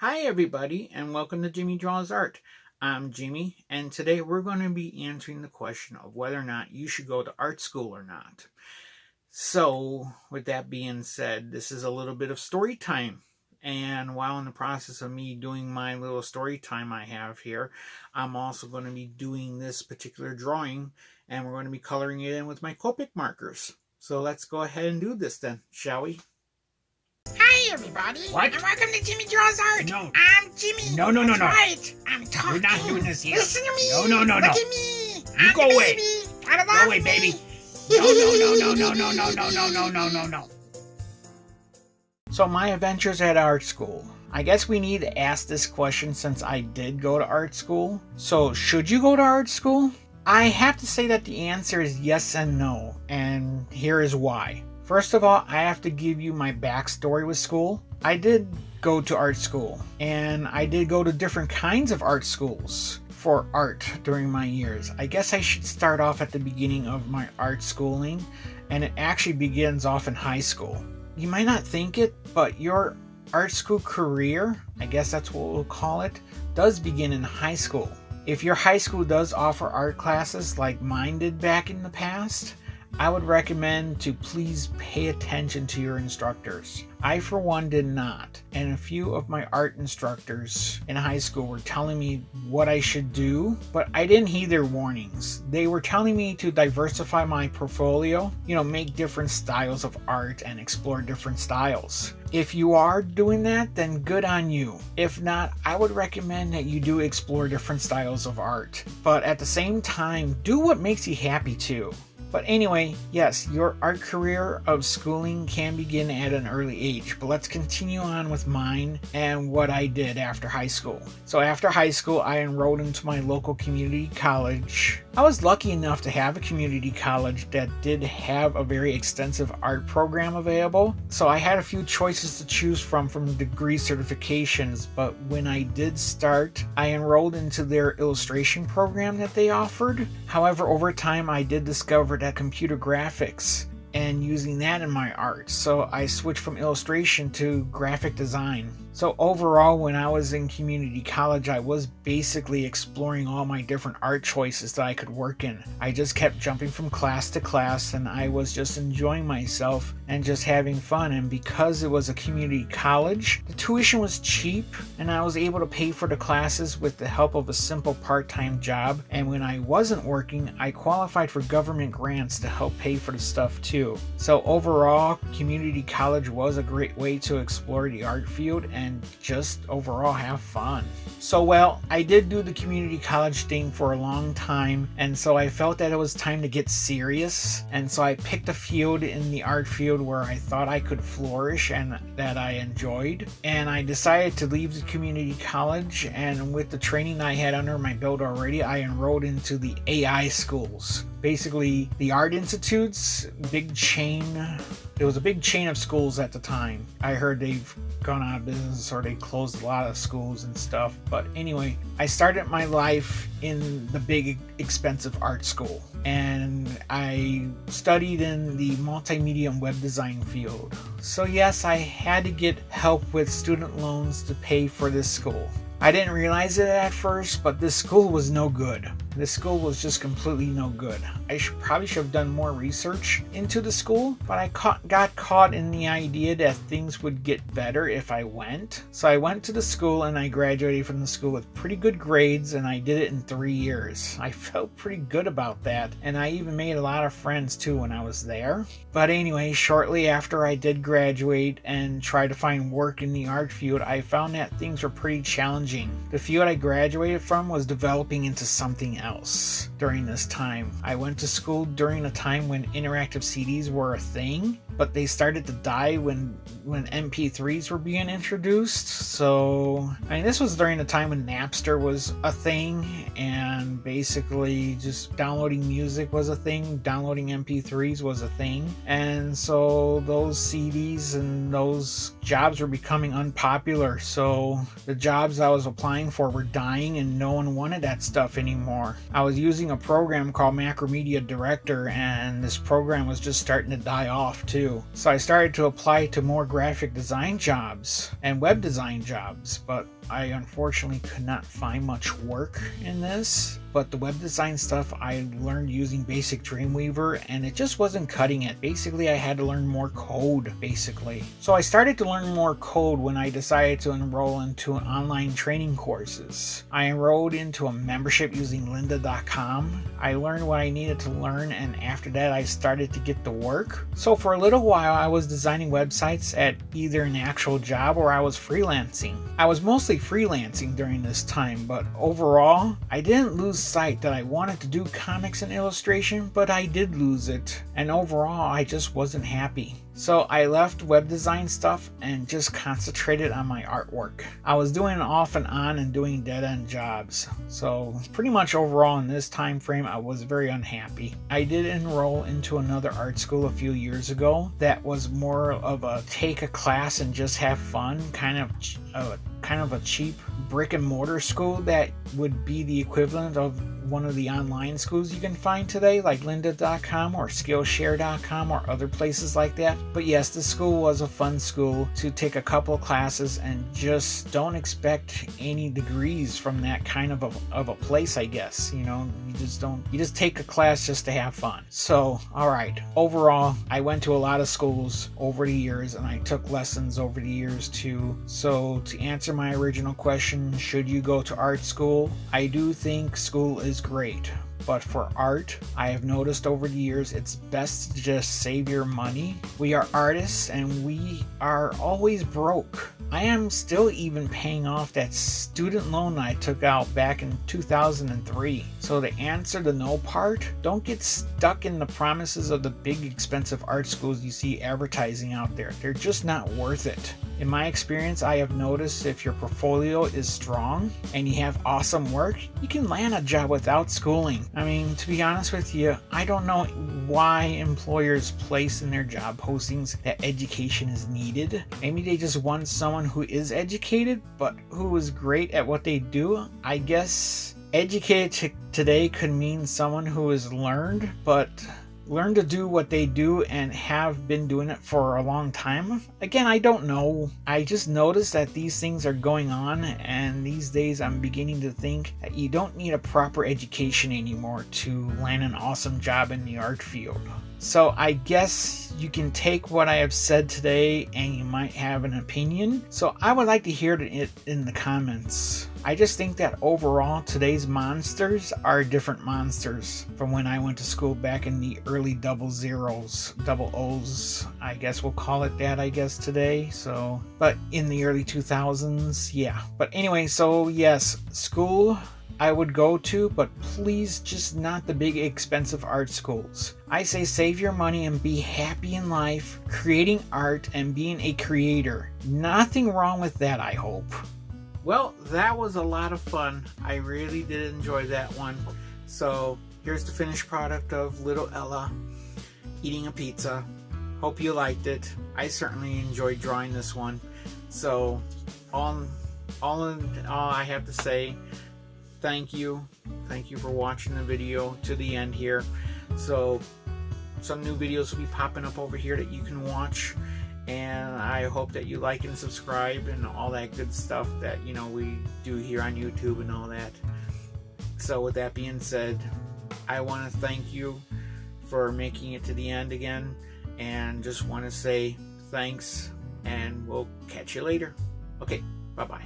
Hi, everybody, and welcome to Jimmy Draws Art. I'm Jimmy, and today we're going to be answering the question of whether or not you should go to art school or not. So, with that being said, this is a little bit of story time. And while in the process of me doing my little story time I have here, I'm also going to be doing this particular drawing, and we're going to be coloring it in with my Copic markers. So let's go ahead and do this then, shall we? Hi, everybody. What? And welcome to Jimmy Draws Art. No. I'm Jimmy. No. That's right. I'm talking. We're not doing this here. Listen to me. No. Look at me. You I'm go the away. baby. Gotta Go love away, me. baby. No. So my adventures at art school. I guess we need to ask this question since I did go to art school. So should you go to art school? I have to say that the answer is yes and no, and here is why. First of all, I have to give you my backstory with school. I did go to art school, and I did go to different kinds of art schools for art during my years. I guess I should start off at the beginning of my art schooling, and it actually begins off in high school. You might not think it, but your art school career, I guess that's what we'll call it, does begin in high school. If your high school does offer art classes like mine did back in the past, I would recommend to please pay attention to your instructors. I, for one, did not, and a few of my art instructors in high school were telling me what I should do, but I didn't heed their warnings. They were telling me to diversify my portfolio, make different styles of art and explore different styles. If you are doing that, then good on you. If not, I would recommend that you do explore different styles of art, but at the same time, do what makes you happy too. But anyway, yes, your art career of schooling can begin at an early age, but let's continue on with mine and what I did after high school. So after high school, I enrolled into my local community college. I was lucky enough to have a community college that did have a very extensive art program available, so I had a few choices to choose from degree certifications, but when I did start, I enrolled into their illustration program that they offered. However, over time, I did discover that computer graphics and using that in my art, so I switched from illustration to graphic design. So overall, when I was in community college, I was basically exploring all my different art choices that I could work in. I just kept jumping from class to class, and I was just enjoying myself and just having fun. And because it was a community college, the tuition was cheap, and I was able to pay for the classes with the help of a simple part-time job. And when I wasn't working, I qualified for government grants to help pay for the stuff too. So overall, community college was a great way to explore the art field and just overall have fun. So well, I did do the community college thing for a long time, and so I felt that it was time to get serious, and so I picked a field in the art field where I thought I could flourish and that I enjoyed, and I decided to leave the community college, and with the training I had under my belt already, I enrolled into the AI schools. Basically, the art institutes, big chain. It was a big chain of schools at the time. I heard they've gone out of business or they closed a lot of schools and stuff. But anyway, I started my life in the big expensive art school. And I studied in the multimedia and web design field. So yes, I had to get help with student loans to pay for this school. I didn't realize it at first, but this school was no good. This school was just completely no good. I probably should have done more research into the school, but I got caught in the idea that things would get better if I went. So I went to the school and I graduated from the school with pretty good grades, and I did it in 3 years. I felt pretty good about that, and I even made a lot of friends too when I was there. But anyway, shortly after I did graduate and try to find work in the art field, I found that things were pretty challenging. The field I graduated from was developing into something else during this time. I went to school during a time when interactive CDs were a thing, but they started to die when MP3s were being introduced. So, this was during the time when Napster was a thing, and basically just downloading music was a thing, downloading MP3s was a thing, and so those CDs and those jobs were becoming unpopular. So the jobs I was applying for were dying, and no one wanted that stuff anymore. I was using a program called Macromedia Director, and this program was just starting to die off too. do. So I started to apply to more graphic design jobs and web design jobs, but I unfortunately could not find much work in this. But the web design stuff I learned using basic Dreamweaver, and it just wasn't cutting it. Basically, I had to learn more code, basically. So I started to learn more code when I decided to enroll into online training courses. I enrolled into a membership using lynda.com. I learned what I needed to learn, and after that I started to get to work. So for a little while I was designing websites at either an actual job or I was freelancing. I was mostly freelancing during this time, but overall I didn't lose sight that I wanted to do comics and illustration, but I did lose it, and overall I just wasn't happy. So I left web design stuff and just concentrated on my artwork. I was doing it off and on and doing dead-end jobs. So pretty much overall in this time frame I was very unhappy. I did enroll into another art school a few years ago that was more of a take a class and just have fun, kind of a cheap brick and mortar school that would be the equivalent of one of the online schools you can find today, like lynda.com or skillshare.com or other places like that. But yes, the school was a fun school to take a couple of classes, and just don't expect any degrees from that kind of a place, I guess. You know, you just take a class just to have fun. So, alright, overall, I went to a lot of schools over the years, and I took lessons over the years too. So to answer my original question, should you go to art school? I do think school is great. But for art, I have noticed over the years it's best to just save your money. We are artists and we are always broke. I am still even paying off that student loan I took out back in 2003. So to answer the no part, don't get stuck in the promises of the big expensive art schools you see advertising out there. They're just not worth it. In my experience, I have noticed if your portfolio is strong and you have awesome work, you can land a job without schooling. I mean, to be honest with you, I don't know why employers place in their job postings that education is needed. Maybe they just want someone who is educated, but who is great at what they do. I guess educated today could mean someone who has learned to do what they do and have been doing it for a long time. Again, I don't know. I just noticed that these things are going on, and these days I'm beginning to think that you don't need a proper education anymore to land an awesome job in the art field. So I guess you can take what I have said today and you might have an opinion. So I would like to hear it in the comments. I just think that overall today's monsters are different monsters from when I went to school back in the early double O's, I guess we'll call it that, I guess today. So, but in the early 2000s, yeah. But anyway, so yes, school I would go to, but please just not the big expensive art schools. I say save your money and be happy in life, creating art and being a creator. Nothing wrong with that, I hope. Well, that was a lot of fun. I really did enjoy that one. So here's the finished product of little Ella eating a pizza. Hope you liked it. I certainly enjoyed drawing this one. So all in all, I have to say, thank you for watching the video to the end here. So some new videos will be popping up over here that you can watch, and I hope that you like and subscribe and all that good stuff that, you know, we do here on YouTube and all that. So with that being said, I want to thank you for making it to the end again, and just want to say thanks, and we'll catch you later. Okay, bye bye.